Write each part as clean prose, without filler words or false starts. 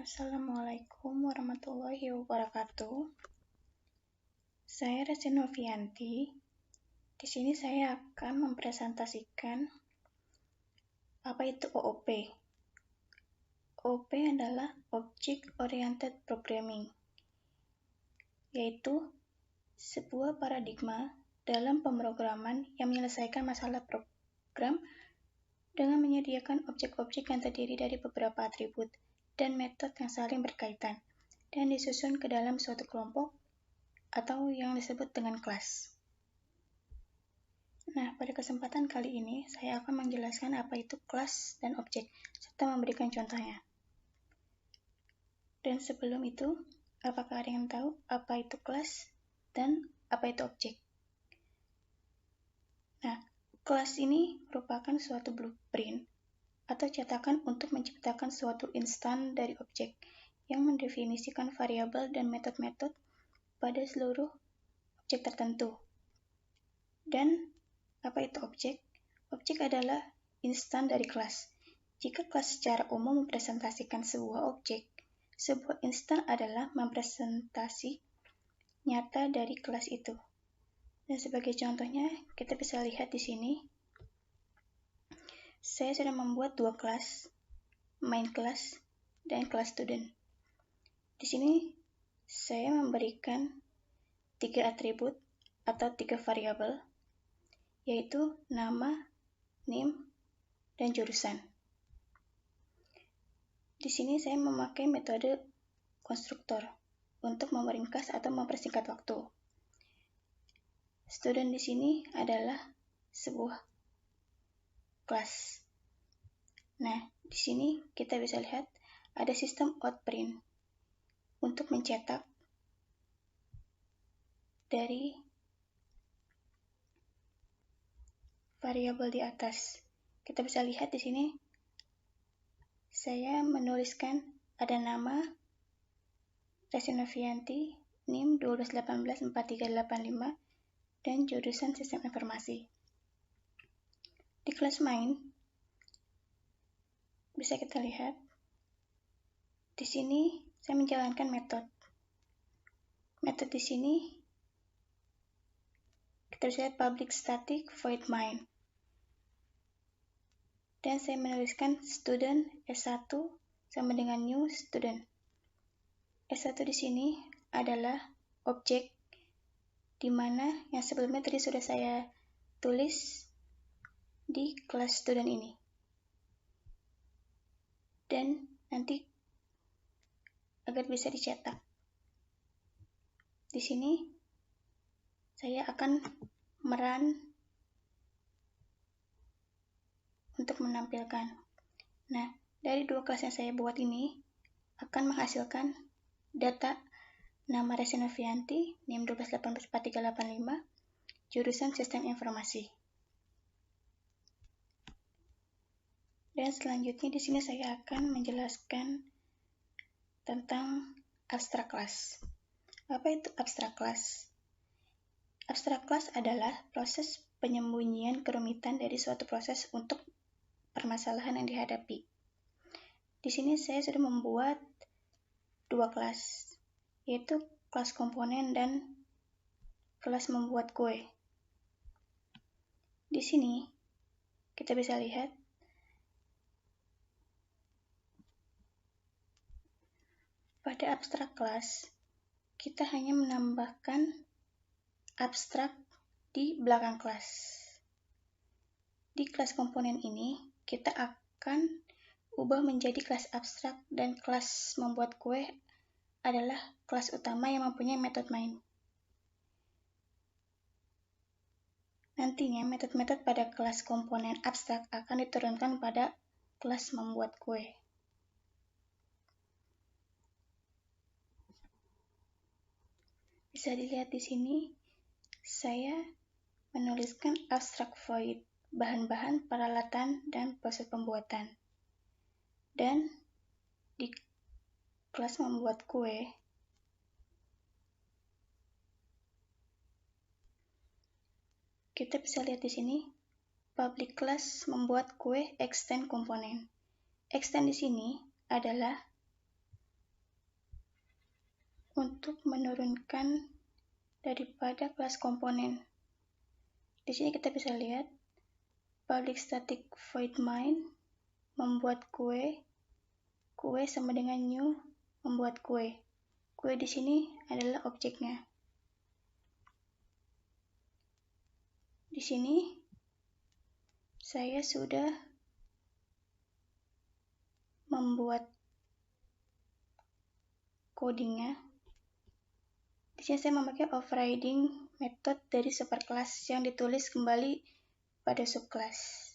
Assalamualaikum warahmatullahi wabarakatuh. Saya Resi Novianti. Di sini saya akan mempresentasikan apa itu OOP. OOP adalah Object Oriented Programming, yaitu sebuah paradigma dalam pemrograman yang menyelesaikan masalah program dengan menyediakan objek-objek yang terdiri dari beberapa atribut dan metode yang saling berkaitan dan disusun ke dalam suatu kelompok atau yang disebut dengan kelas. Nah, pada kesempatan kali ini, saya akan menjelaskan apa itu kelas dan objek, serta memberikan contohnya. Dan sebelum itu, apakah ada yang tahu apa itu kelas dan apa itu objek? Nah, kelas ini merupakan suatu blueprint atau cetakan untuk menciptakan suatu instan dari objek yang mendefinisikan variabel dan metode-metode pada seluruh objek tertentu. Dan apa itu objek? Objek adalah instan dari kelas. Jika kelas secara umum mempresentasikan sebuah objek, sebuah instan adalah mempresentasi nyata dari kelas itu. Dan sebagai contohnya, kita bisa lihat di sini. Saya sudah membuat dua kelas, main kelas dan kelas student. Di sini saya memberikan 3 atribut atau 3 variabel, yaitu nama, NIM, dan jurusan. Di sini saya memakai metode konstruktor untuk meringkas atau mempersingkat waktu. Student di sini adalah sebuah kelas. Nah, di sini kita bisa lihat ada sistem outprint untuk mencetak dari variabel di atas. Kita bisa lihat di sini saya menuliskan ada nama Resi Novianti, NIM 121843855, dan jurusan Sistem Informasi. Di kelas main bisa kita lihat di sini saya menjalankan metode. Metode di sini kita bisa lihat public static void main. Dan saya menuliskan student S1 sama dengan new student. S1 di sini adalah objek di mana yang sebelumnya tadi sudah saya tulis di kelas student ini. Dan nanti agar bisa dicetak. Di sini saya akan merun untuk menampilkan. Nah, dari dua kelas yang saya buat ini akan menghasilkan data nama Resi Novianti, NIM 121843855, jurusan Sistem Informasi. Dan selanjutnya di sini saya akan menjelaskan tentang abstrak kelas. Apa itu abstrak kelas? Abstrak kelas adalah proses penyembunyian kerumitan dari suatu proses untuk permasalahan yang dihadapi. Di sini saya sudah membuat dua kelas, yaitu kelas komponen dan kelas membuat kue. Di sini kita bisa lihat pada abstrak kelas kita hanya menambahkan abstrak di belakang kelas. Di kelas komponen ini kita akan ubah menjadi kelas abstrak dan kelas membuat kue adalah kelas utama yang mempunyai metode main. Nantinya metode-metode pada kelas komponen abstrak akan diturunkan pada kelas membuat kue. Bisa dilihat di sini, saya menuliskan abstrak void, bahan-bahan, peralatan, dan proses pembuatan. Dan di kelas membuat kue, kita bisa lihat di sini, public class membuat kue extend komponen. Extend di sini adalah untuk menurunkan daripada kelas komponen. Di sini kita bisa lihat public static void main membuat kue sama dengan new membuat kue. Kue di sini adalah objeknya. Di sini saya sudah membuat codingnya. Di sini saya memakai overriding method dari superclass yang ditulis kembali pada subclass.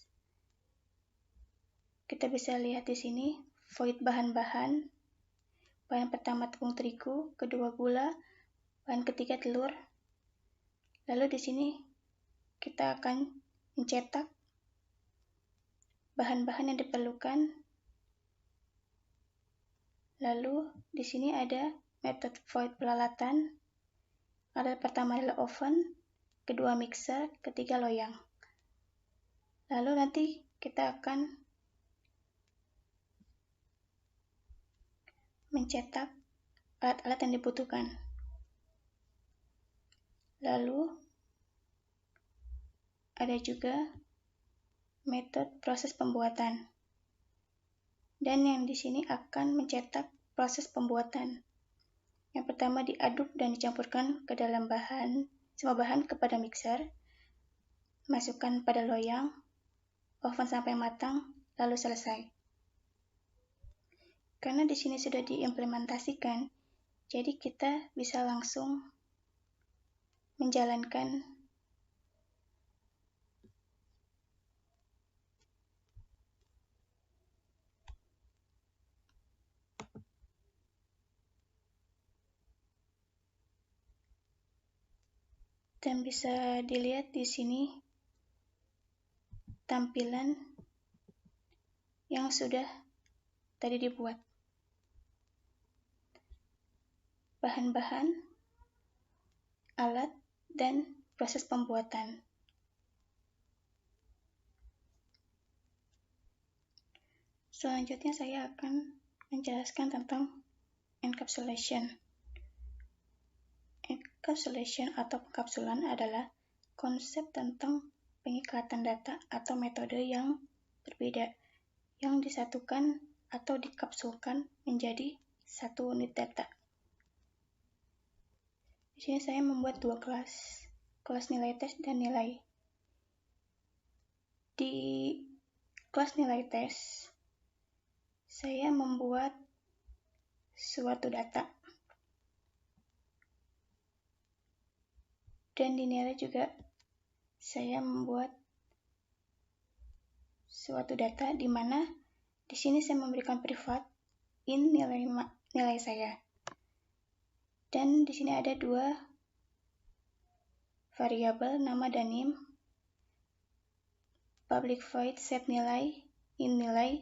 Kita bisa lihat di sini void bahan-bahan. Bahan pertama tepung terigu, kedua gula, bahan ketiga telur. Lalu di sini kita akan mencetak bahan-bahan yang diperlukan. Lalu di sini ada metode void peralatan. Alat pertama adalah oven, kedua mixer, ketiga loyang. Lalu nanti kita akan mencetak alat-alat yang dibutuhkan. Lalu ada juga metode proses pembuatan. Dan yang di sini akan mencetak proses pembuatan. Yang pertama diaduk dan dicampurkan ke dalam semua bahan kepada mixer. Masukkan pada loyang, oven sampai matang, lalu selesai. Karena di sini sudah diimplementasikan, jadi kita bisa langsung menjalankan dan bisa dilihat di sini tampilan yang sudah tadi dibuat. Bahan-bahan, alat, dan proses pembuatan. Selanjutnya saya akan menjelaskan tentang encapsulation. Encapsulation atau pengkapsulan adalah konsep tentang pengikatan data atau metode yang berbeda yang disatukan atau dikapsulkan menjadi satu unit data. Di sini saya membuat dua kelas nilai tes dan nilai. Di kelas nilai tes, saya membuat suatu data. Dan di nilai juga saya membuat suatu data di mana di sini saya memberikan private in nilai saya. Dan di sini ada dua variabel nama dan name. Public void set nilai in nilai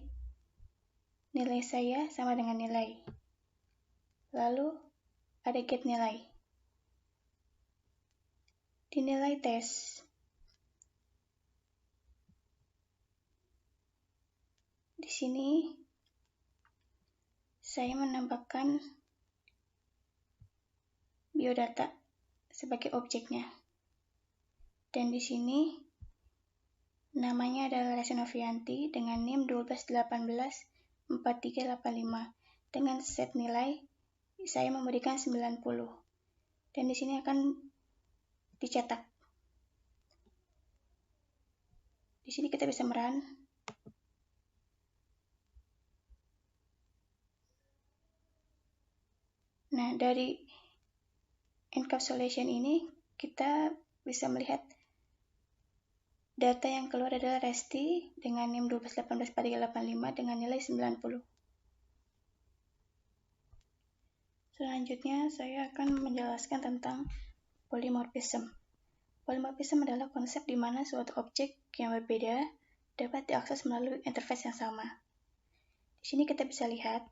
saya sama dengan nilai. Lalu ada get nilai. Di nilai tes, di sini saya menambahkan biodata sebagai objeknya. Dan di sini namanya adalah Resi Novianti dengan NIM 12184385. Dengan set nilai saya memberikan 90. Dan di sini akan dicetak. Di sini kita bisa merun. Nah, dari encapsulation ini kita bisa melihat data yang keluar adalah Resti dengan NIM 12184385 dengan nilai 90. Selanjutnya saya akan menjelaskan tentang polymorphism. Polymorphism adalah konsep di mana suatu objek yang berbeda dapat diakses melalui interface yang sama. Di sini kita bisa lihat,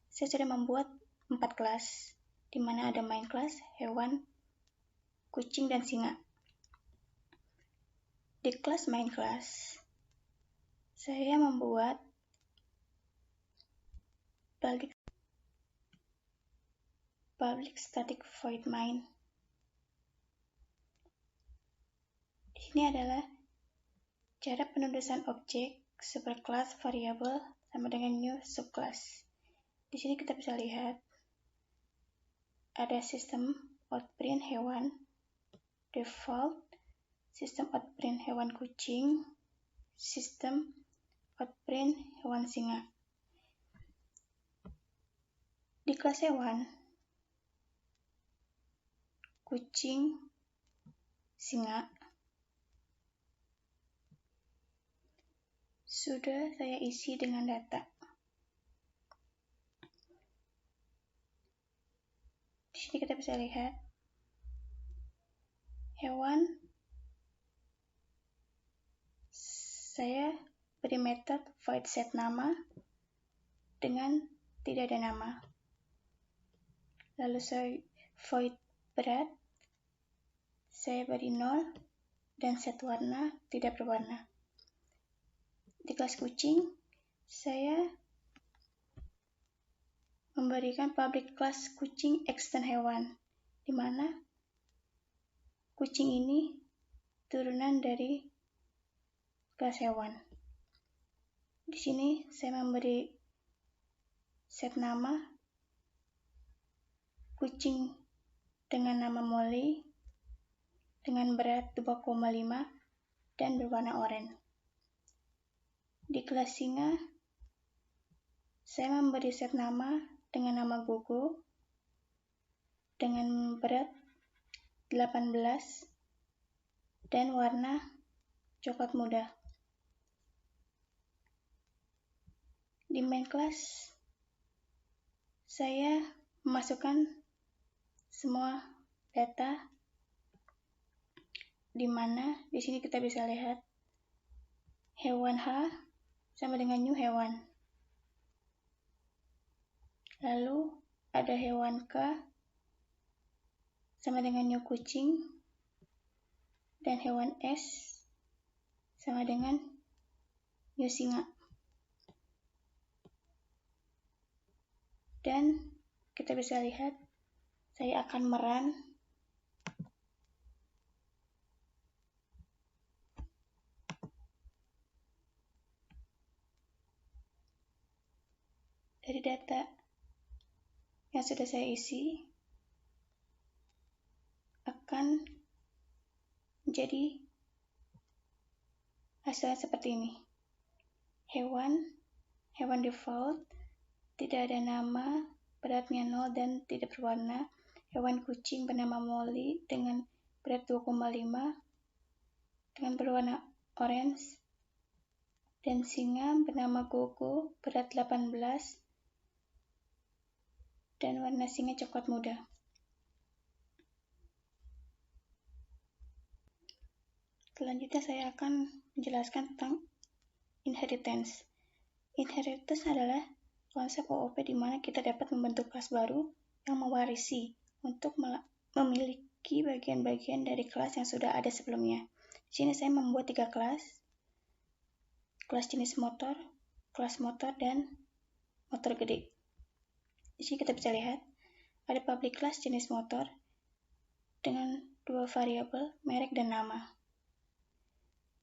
saya sudah membuat 4 kelas, di mana ada main class, hewan, kucing, dan singa. Di kelas main class, saya membuat balik public static void main. Di sini adalah cara penulisan objek superclass variable sama dengan new subclass. Di sini kita bisa lihat ada sistem outprint hewan, default, sistem outprint hewan kucing, sistem outprint hewan singa. Di kelas hewan, kucing, singa, sudah saya isi dengan data. Di sini kita bisa lihat hewan, saya beri metode void set nama dengan tidak ada nama. Lalu saya void berat, saya beri 0 dan set warna tidak berwarna. Di kelas kucing, saya memberikan public class kucing extend hewan, di mana kucing ini turunan dari kelas hewan. Di sini saya memberi set nama kucing dengan nama Molly dengan berat 2,5 dan berwarna oranye. Di kelas singa, saya memberi set nama dengan nama Gogo dengan berat 18 dan warna coklat muda. Di main class, saya memasukkan semua data di mana di sini kita bisa lihat hewan H sama dengan new hewan. Lalu ada hewan K sama dengan new kucing dan hewan S sama dengan new singa. Dan kita bisa lihat saya akan merun dari data yang sudah saya isi akan menjadi hasilnya seperti ini. Hewan default, tidak ada nama, beratnya 0 dan tidak berwarna. Hewan kucing bernama Molly dengan berat 2,5 dengan berwarna orange. Dan singa bernama Gogo, berat 18 dan warna singa coklat muda. Selanjutnya saya akan menjelaskan tentang inheritance. Inheritance adalah konsep OOP di mana kita dapat membentuk kelas baru yang mewarisi untuk memiliki bagian-bagian dari kelas yang sudah ada sebelumnya. Di sini saya membuat 3 kelas jenis motor, kelas motor, dan motor gede. Di sini kita bisa lihat ada public class jenis motor dengan 2 variabel, merek dan nama.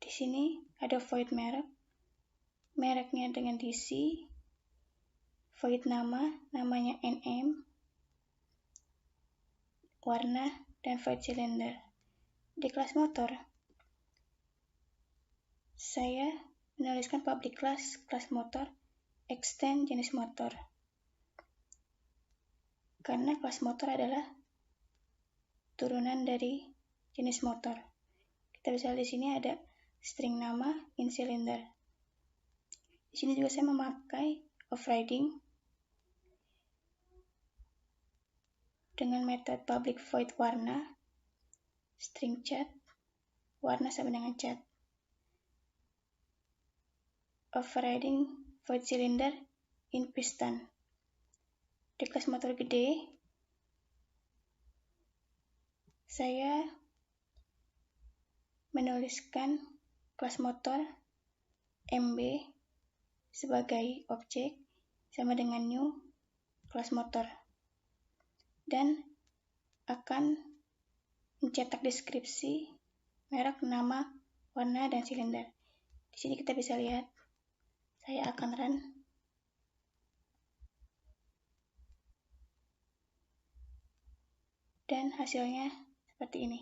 Di sini ada void merek, mereknya dengan DC, void nama, namanya NM, warna, dan void cylinder. Di kelas motor, saya menuliskan public class motor, extend jenis motor. Karena kelas motor adalah turunan dari jenis motor. Kita bisa lihat di sini ada string nama in cylinder. Di sini juga saya memakai overriding dengan metode public void warna, string cat, warna sama dengan cat. Overriding void cylinder in piston. Di kelas motor gede, saya menuliskan kelas motor MB sebagai objek sama dengan new kelas motor. dan akan mencetak deskripsi, merek, nama, warna, dan silinder. Di sini kita bisa lihat, saya akan run. Dan hasilnya seperti ini.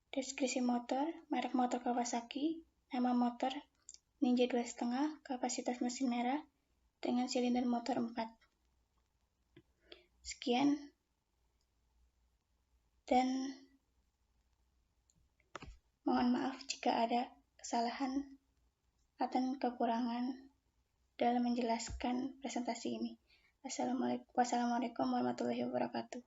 Deskripsi motor, merek motor Kawasaki, nama motor Ninja 2,5, kapasitas mesin merah, dengan silinder motor 4. Sekian, dan mohon maaf jika ada kesalahan atau kekurangan dalam menjelaskan presentasi ini. Wassalamualaikum warahmatullahi wabarakatuh.